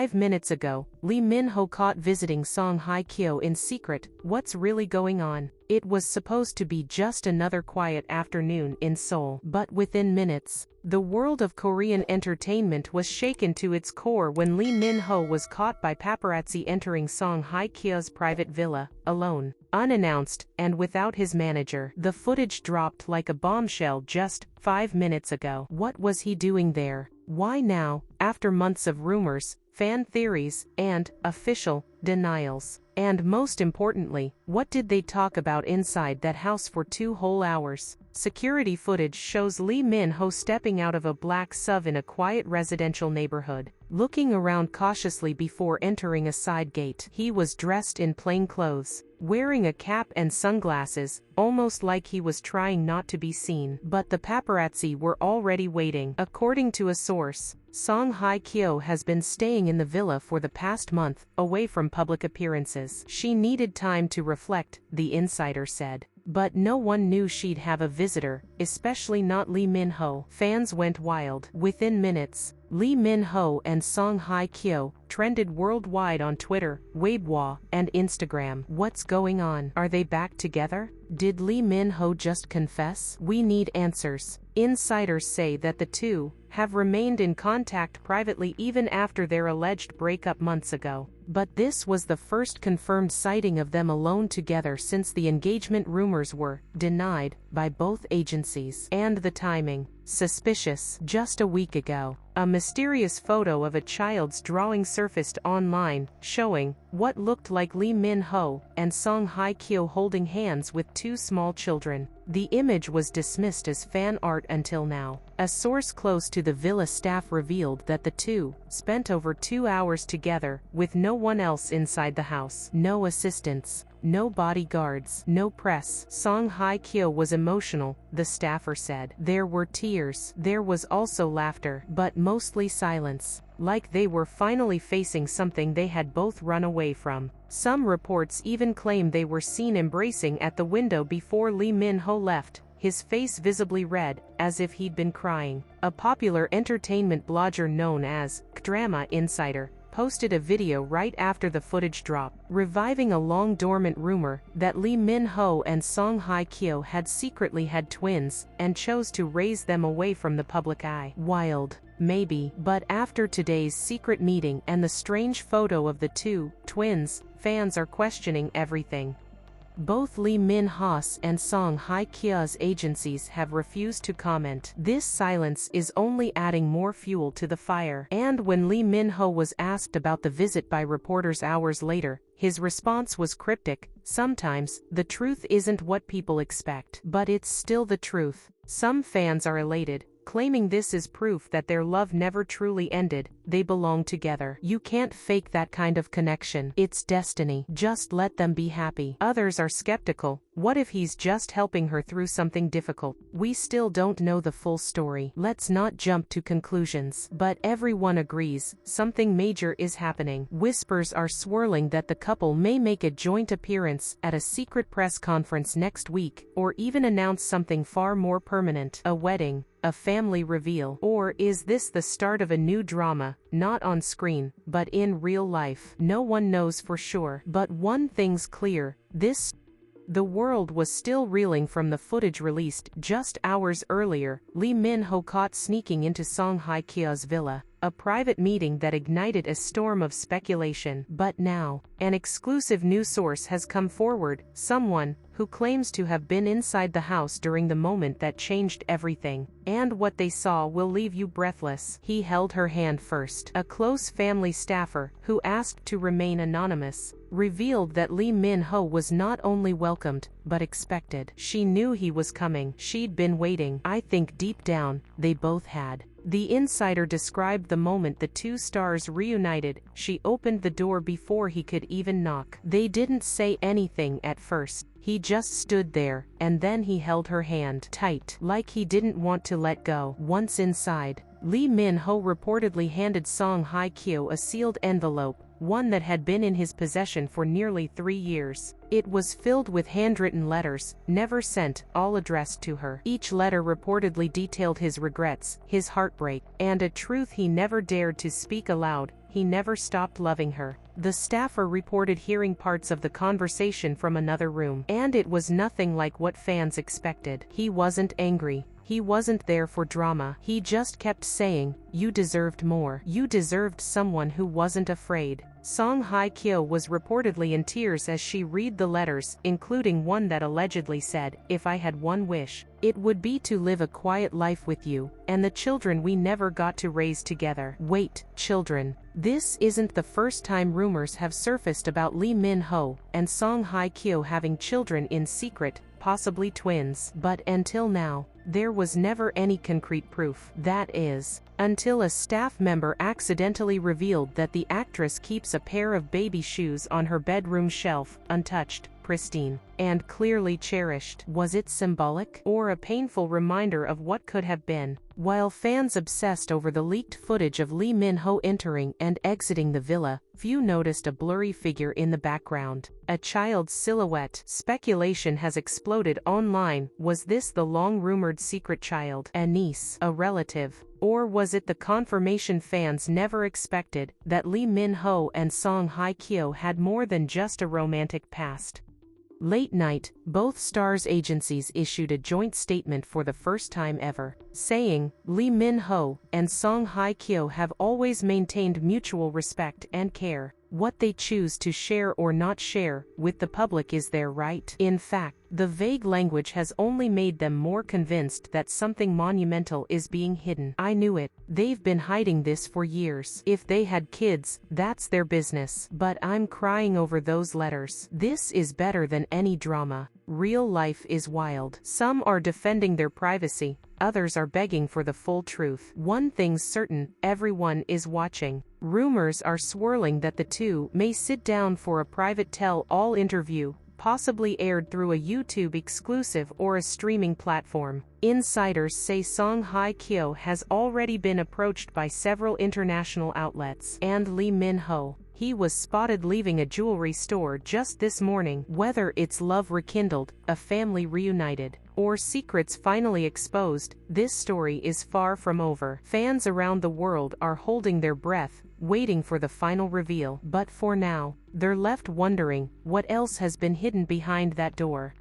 5 minutes ago, Lee Min-ho caught visiting Song Hye Kyo in secret. What's really going on? It was supposed to be just another quiet afternoon in Seoul. But within minutes, the world of Korean entertainment was shaken to its core when Lee Min-ho was caught by paparazzi entering Song Hye Kyo's private villa, alone, unannounced, and without his manager. The footage dropped like a bombshell just 5 minutes ago. What was he doing there? Why now, after months of rumors, fan theories, and official denials? And most importantly, what did they talk about inside that house for 2 whole hours? Security footage shows Lee Min-ho stepping out of a black SUV in a quiet residential neighborhood, looking around cautiously before entering a side gate. He was dressed in plain clothes, wearing a cap and sunglasses, almost like he was trying not to be seen. But the paparazzi were already waiting. According to a source, Song Hye Kyo has been staying in the villa for the past month, away from public appearances. She needed time to reflect, the insider said. But no one knew she'd have a visitor, especially not Lee Min-ho. Fans went wild. Within minutes, Lee Min-ho and Song Hye Kyo trended worldwide on Twitter, Weibo, and Instagram. What's going on? Are they back together? Did Lee Min-ho just confess? We need answers. Insiders say that the two have remained in contact privately even after their alleged breakup months ago. But this was the first confirmed sighting of them alone together since the engagement rumors were denied by both agencies. And the timing, suspicious. Just a week ago, a mysterious photo of a child's drawing surfaced online, showing what looked like Lee Min-ho and Song Hye Kyo holding hands with 2 small children. The image was dismissed as fan art until now. A source close to the villa staff revealed that the two spent over 2 hours together, with no one else inside the house. No assistants, no bodyguards, no press. Song Hye Kyo was emotional, the staffer said. There were tears. There was also laughter, but mostly silence, like they were finally facing something they had both run away from. Some reports even claim they were seen embracing at the window before Lee Min-ho left, his face visibly red, as if he'd been crying. A popular entertainment blogger known as Kdrama Insider posted a video right after the footage dropped, reviving a long-dormant rumor that Lee Min-ho and Song Hye Kyo had secretly had twins and chose to raise them away from the public eye. Wild, maybe, but after today's secret meeting and the strange photo of the 2 twins, fans are questioning everything. Both Lee Min-ho and Song Hye Kyo's agencies have refused to comment. This silence is only adding more fuel to the fire. And when Lee Min-ho was asked about the visit by reporters hours later, his response was cryptic. Sometimes, the truth isn't what people expect. But it's still the truth. Some fans are elated, claiming this is proof that their love never truly ended. They belong together. You can't fake that kind of connection. It's destiny. Just let them be happy. Others are skeptical. What if he's just helping her through something difficult? We still don't know the full story. Let's not jump to conclusions. But everyone agrees, something major is happening. Whispers are swirling that the couple may make a joint appearance at a secret press conference next week, or even announce something far more permanent. A wedding, a family reveal. Or is this the start of a new drama, not on screen, but in real life? No one knows for sure. But one thing's clear, the world was still reeling from the footage released just hours earlier. Lee Min-ho caught sneaking into Song Hye Kyo's villa, a private meeting that ignited a storm of speculation. But now, an exclusive news source has come forward, someone who claims to have been inside the house during the moment that changed everything. And what they saw will leave you breathless. He held her hand first. A close family staffer, who asked to remain anonymous, revealed that Lee Min-ho was not only welcomed, but expected. She knew he was coming. She'd been waiting. I think deep down, they both had. The insider described the moment the 2 stars reunited. She opened the door before he could even knock. They didn't say anything at first. He just stood there, and then he held her hand tight, like he didn't want to let go. Once inside, Lee Min-ho reportedly handed Song Hye Kyo a sealed envelope, one that had been in his possession for nearly 3 years. It was filled with handwritten letters, never sent, all addressed to her. Each letter reportedly detailed his regrets, his heartbreak, and a truth he never dared to speak aloud. he never stopped loving her. The staffer reported hearing parts of the conversation from another room, and it was nothing like what fans expected. He wasn't angry. He wasn't there for drama. He just kept saying, "You deserved more. You deserved someone who wasn't afraid." Song Hye Kyo was reportedly in tears as she read the letters, including one that allegedly said, "If I had one wish, it would be to live a quiet life with you, and the children we never got to raise together." Wait, children. This isn't the first time rumors have surfaced about Lee Min-ho and Song Hye Kyo having children in secret, possibly twins. But until now, there was never any concrete proof. That is, until a staff member accidentally revealed that the actress keeps a pair of baby shoes on her bedroom shelf, untouched, pristine, and clearly cherished. Was it symbolic, or a painful reminder of what could have been? While fans obsessed over the leaked footage of Lee Min-ho entering and exiting the villa, few noticed a blurry figure in the background. A child's silhouette. Speculation has exploded online. Was this the long-rumored secret child? A niece? A relative? Or was it the confirmation fans never expected, that Lee Min-ho and Song Hye Kyo had more than just a romantic past? Late night, both stars' agencies issued a joint statement for the first time ever, saying, "Lee Min-ho and Song Hye Kyo have always maintained mutual respect and care. What they choose to share or not share with the public is their right." In fact, the vague language has only made them more convinced that something monumental is being hidden. "I knew it. They've been hiding this for years. If they had kids, that's their business. But I'm crying over those letters. This is better than any drama. Real life is wild." Some are defending their privacy, others are begging for the full truth. One thing's certain, everyone is watching. Rumors are swirling that the two may sit down for a private tell-all interview, possibly aired through a YouTube exclusive or a streaming platform. Insiders say Song Hye Kyo has already been approached by several international outlets. And Lee Min-ho, he was spotted leaving a jewelry store just this morning. Whether it's love rekindled, a family reunited, or secrets finally exposed, this story is far from over. Fans around the world are holding their breath, waiting for the final reveal. But for now, they're left wondering, what else has been hidden behind that door?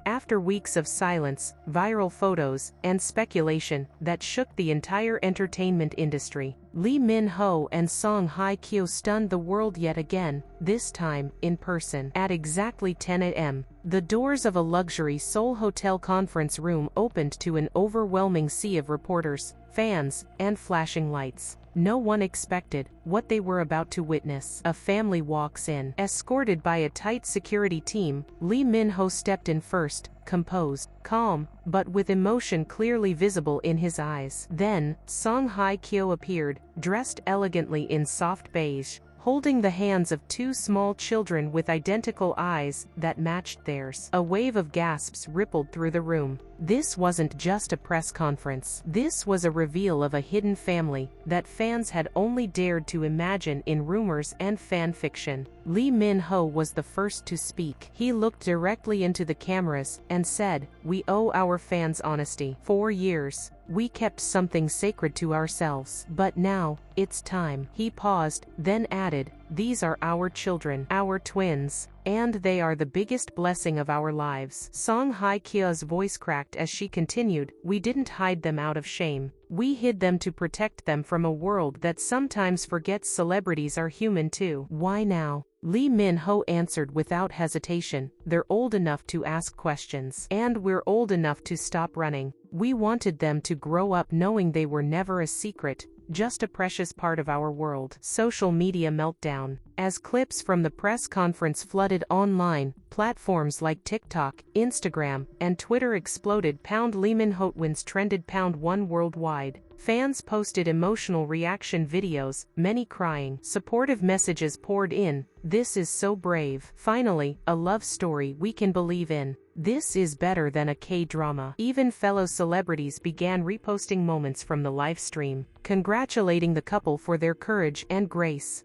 After weeks of silence, viral photos, and speculation that shook the entire entertainment industry, Lee Min-ho and Song Hye Kyo stunned the world yet again, this time in person. At exactly 10 a.m., the doors of a luxury Seoul hotel conference room opened to an overwhelming sea of reporters, fans, and flashing lights. No one expected what they were about to witness. A family walks in. Escorted by a tight security team, Lee Min-ho stepped in first, composed, calm, but with emotion clearly visible in his eyes. Then, Song Hye Kyo appeared, dressed elegantly in soft beige, holding the hands of two small children with identical eyes that matched theirs. A wave of gasps rippled through the room. This wasn't just a press conference. This was a reveal of a hidden family that fans had only dared to imagine in rumors and fan fiction. Lee Min-ho was the first to speak. He looked directly into the cameras and said, "We owe our fans honesty. For years, we kept something sacred to ourselves. But now, it's time." He paused, then added, "These are our children, our twins, and they are the biggest blessing of our lives." Song Hye Kyo's voice cracked as she continued, "We didn't hide them out of shame. We hid them to protect them from a world that sometimes forgets celebrities are human too." "Why now?" Lee Min-ho answered without hesitation, "They're old enough to ask questions. And we're old enough to stop running. We wanted them to grow up knowing they were never a secret, just a precious part of our world." Social media meltdown. As clips from the press conference flooded online, platforms like TikTok, Instagram, and Twitter exploded. Lee Min-ho wins trended #1 worldwide. Fans posted emotional reaction videos, many crying. Supportive messages poured in. "This is so brave. Finally, a love story we can believe in. This is better than a K-drama." Even fellow celebrities began reposting moments from the live stream, congratulating the couple for their courage and grace.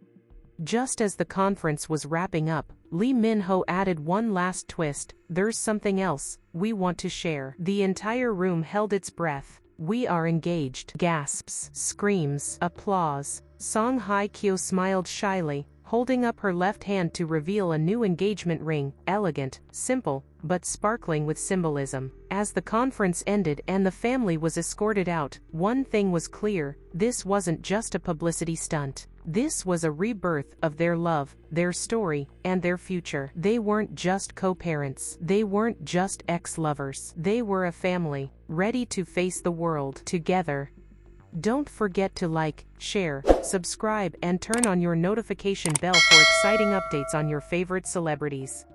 Just as the conference was wrapping up, Lee Min-ho added one last twist, "There's something else we want to share." The entire room held its breath. "We are engaged." Gasps, screams, applause. Song Hye Kyo smiled shyly, holding up her left hand to reveal a new engagement ring, elegant, simple, but sparkling with symbolism. As the conference ended and the family was escorted out, one thing was clear: this wasn't just a publicity stunt. This was a rebirth of their love, their story, and their future. They weren't just co-parents. They weren't just ex-lovers. They were a family, ready to face the world together. Don't forget to like, share, subscribe, and turn on your notification bell for exciting updates on your favorite celebrities.